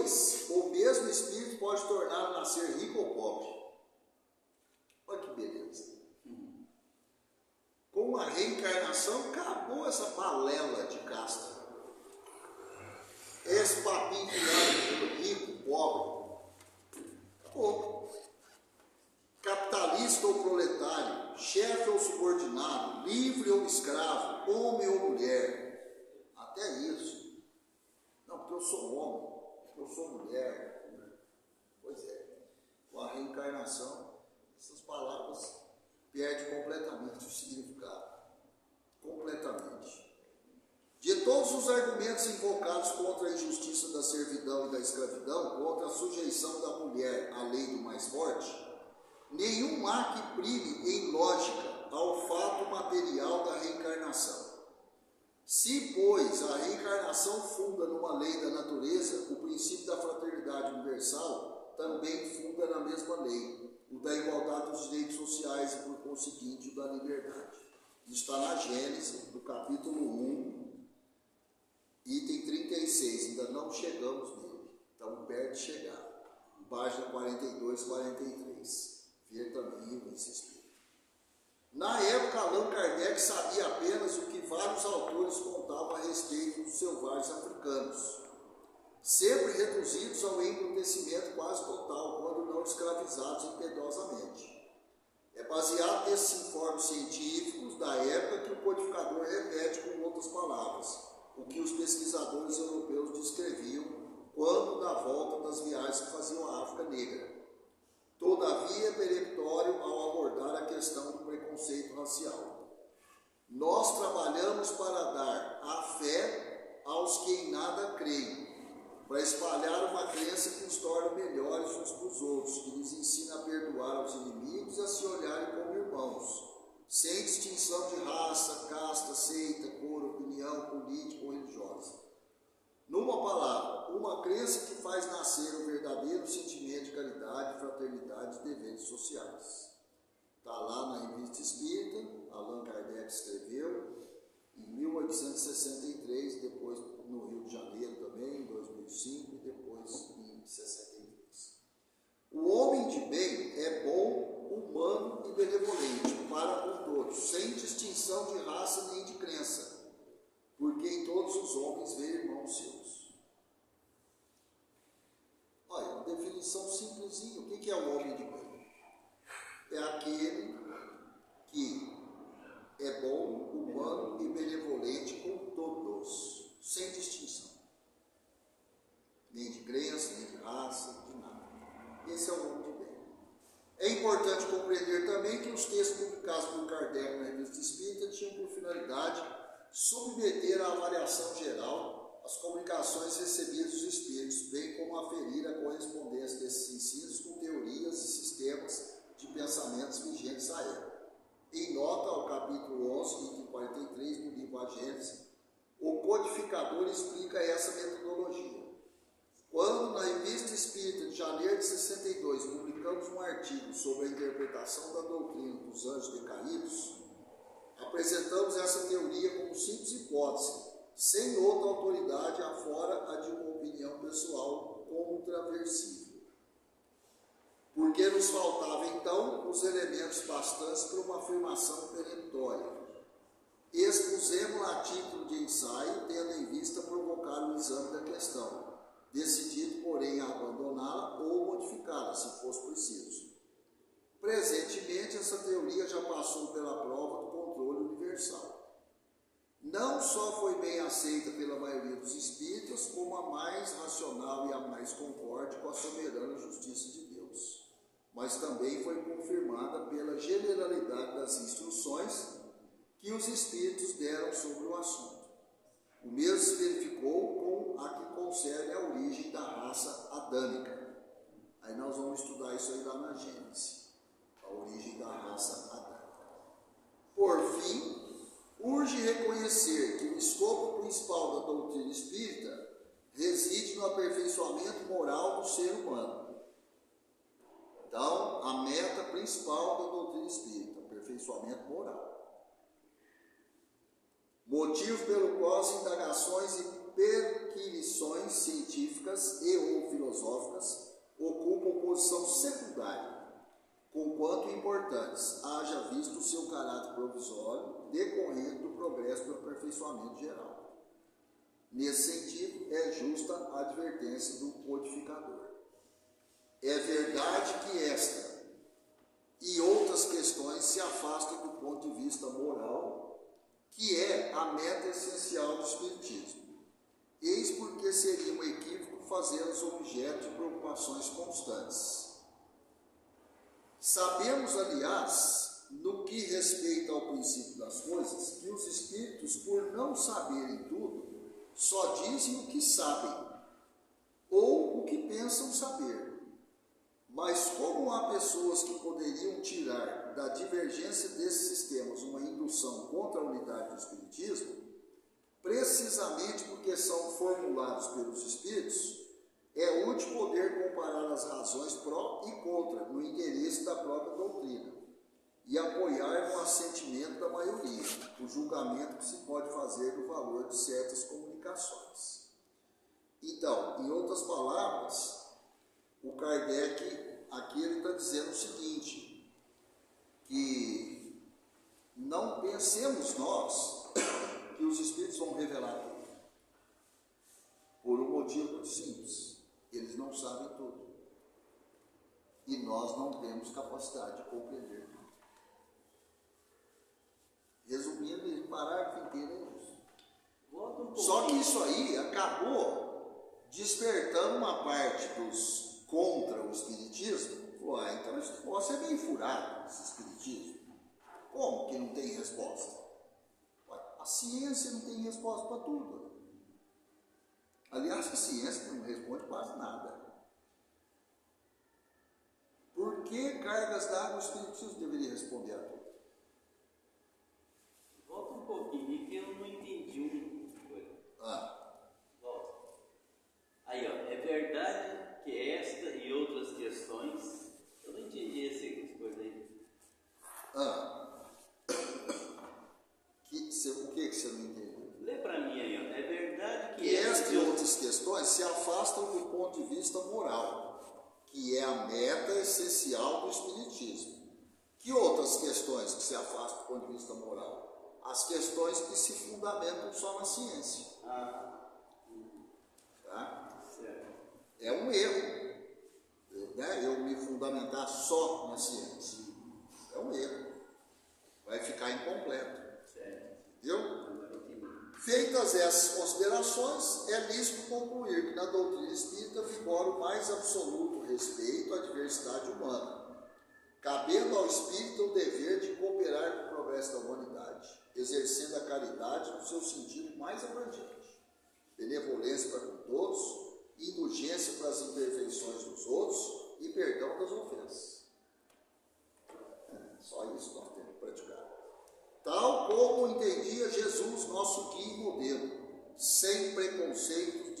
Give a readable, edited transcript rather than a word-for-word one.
dois, o mesmo espírito pode tornar a nascer rico ou pobre. Olha que beleza. Com a reencarnação, acabou essa balela de casta. Esse papinho de rico, pobre. Acabou. Capitalista ou proletário, chefe ou subordinado, livre ou escravo, homem ou mulher. Até isso. Não, porque eu sou homem, porque eu sou mulher. Pois é. Com a reencarnação, essas palavras perdem completamente o significado. Completamente. De todos os argumentos invocados contra a injustiça da servidão e da escravidão, contra a sujeição da mulher à lei do mais forte, nenhum há que prive em lógica ao fato material da reencarnação. Se, pois, a reencarnação funda numa lei da natureza, o princípio da fraternidade universal também funda na mesma lei, o da igualdade dos direitos sociais e, por conseguinte, o da liberdade. Isso está na Gênesis, no capítulo 1, item 36, ainda não chegamos nele, estamos perto de chegar. Página 42 e 43. Ver também esse espírito. Na época, Allan Kardec sabia apenas o que vários autores contavam a respeito dos selvagens africanos, sempre reduzidos ao embrutecimento quase total, quando não escravizados impiedosamente. É baseado nesses informes científicos da época que o codificador repete com outras palavras o que os pesquisadores europeus descreviam quando da volta das viagens que faziam à África Negra. Todavia, é peremptório ao abordar a questão do preconceito racial. Nós trabalhamos para dar a fé aos que em nada creem, para espalhar uma crença que os torna melhores uns dos outros, que nos ensina a perdoar aos inimigos e a se olharem como irmãos, sem distinção de raça, casta, seita, cor, opinião política ou religiosa. Numa palavra, uma crença que faz nascer o verdadeiro sentimento de caridade, fraternidade e deveres sociais. Está lá na Revista Espírita, Allan Kardec escreveu, em 1863, depois no Rio de Janeiro também, em 2005, e depois em 63. O homem de bem é bom, humano e benevolente para com todos, sem distinção de raça nem de crença, porque em todos os homens vê irmãos seus. Olha, uma definição simplesinha. O que é o homem de bem? É aquele que é bom, humano e benevolente com todos, sem distinção. Nem de crença, nem de raça, de nada. Esse é o homem de bem. É importante compreender também que os textos publicados por Kardec na Revista Espírita tinham por finalidade submeter à avaliação geral as comunicações recebidas dos espíritos, bem como aferir a correspondência desses ensinos com teorias e sistemas de pensamentos vigentes à época. Em nota ao capítulo 11, item 43 do livro A Gênese, o codificador explica essa metodologia. Quando, na Revista Espírita de janeiro de 62, publicamos um artigo sobre a interpretação da doutrina dos anjos decaídos, apresentamos essa teoria como simples hipótese, sem outra autoridade afora a de uma opinião pessoal controversível. Porque nos faltava então os elementos bastantes para uma afirmação peremptória. Expusemos a título de ensaio, tendo em vista provocar o exame da questão, decidido, porém, a abandoná-la ou modificá-la, se fosse preciso. Presentemente, essa teoria já passou pela prova do controle universal. Não só foi bem aceita pela maioria dos espíritas, como a mais racional e a mais concorde com a soberana justiça de Deus, mas também foi confirmada pela generalidade das instruções que os espíritos deram sobre o assunto. O mesmo se verificou com a que concerne a origem da raça adâmica. Aí nós vamos estudar isso aí lá na Gênesis, a origem da raça adâmica. Por fim, urge reconhecer que o escopo principal da doutrina espírita reside no aperfeiçoamento moral do ser humano. Então, a meta principal da doutrina espírita, aperfeiçoamento moral. Motivo pelo qual as indagações perquisições científicas e ou filosóficas ocupam posição secundária, conquanto importantes, haja visto o seu caráter provisório, decorrente do progresso do aperfeiçoamento geral. Nesse sentido, é justa a advertência do codificador. É verdade que esta e outras questões se afastam do ponto de vista moral, que é a meta essencial do Espiritismo. Eis porque seria um equívoco fazê-los objeto de preocupações constantes. Sabemos, aliás, no que respeita ao princípio das coisas, que os espíritos, por não saberem tudo, só dizem o que sabem, ou o que pensam saber. Mas como há pessoas que poderiam tirar da divergência desses sistemas uma indução contra a unidade do Espiritismo, precisamente porque são formulados pelos Espíritos, é útil poder comparar as razões pró e contra no interesse da própria doutrina e apoiar no assentimento da maioria o julgamento que se pode fazer do valor de certas comunicações. Então, em outras palavras, o Kardec aqui ele está dizendo o seguinte, que não pensemos nós que os Espíritos vão revelar tudo, por um motivo muito simples, eles não sabem tudo, e nós não temos capacidade de compreender tudo. Resumindo, em parágrafo inteiro é isso. Só que isso aí acabou despertando uma parte dos contra o Espiritismo. Então esse negócio é meio furado, esse Espiritismo. Como que não tem resposta? A ciência não tem resposta para tudo. Aliás, a ciência não responde quase nada. Por que cargas d'água o Espiritismo deveria responder a tudo? Volta um pouquinho, que eu não entendi uma coisa. Volta. Aí, ó, é verdade que esta e outras questões, eu não entendi essa coisa aí. O que você não entendeu? Lê para mim aí, ó. É verdade que esta e outras questões se afastam do ponto de vista moral, que é a meta essencial do Espiritismo. Que outras questões que se afastam do ponto de vista moral? As questões que se fundamentam só na ciência. Tá? É um erro, né? Eu me fundamentar só na ciência. É um erro. Vai ficar incompleto. Entendeu? Feitas essas considerações, é lícito concluir que na doutrina espírita vigora o mais absoluto respeito à diversidade humana, cabendo ao espírito o dever de cooperar com o progresso da humanidade, exercendo a caridade no seu sentido mais abrangente, benevolência para com todos, indulgência para as imperfeições dos outros e perdão das ofensas. Só isso nós temos que praticar. Tal como entendia Jesus, nosso guia e modelo, sem preconceitos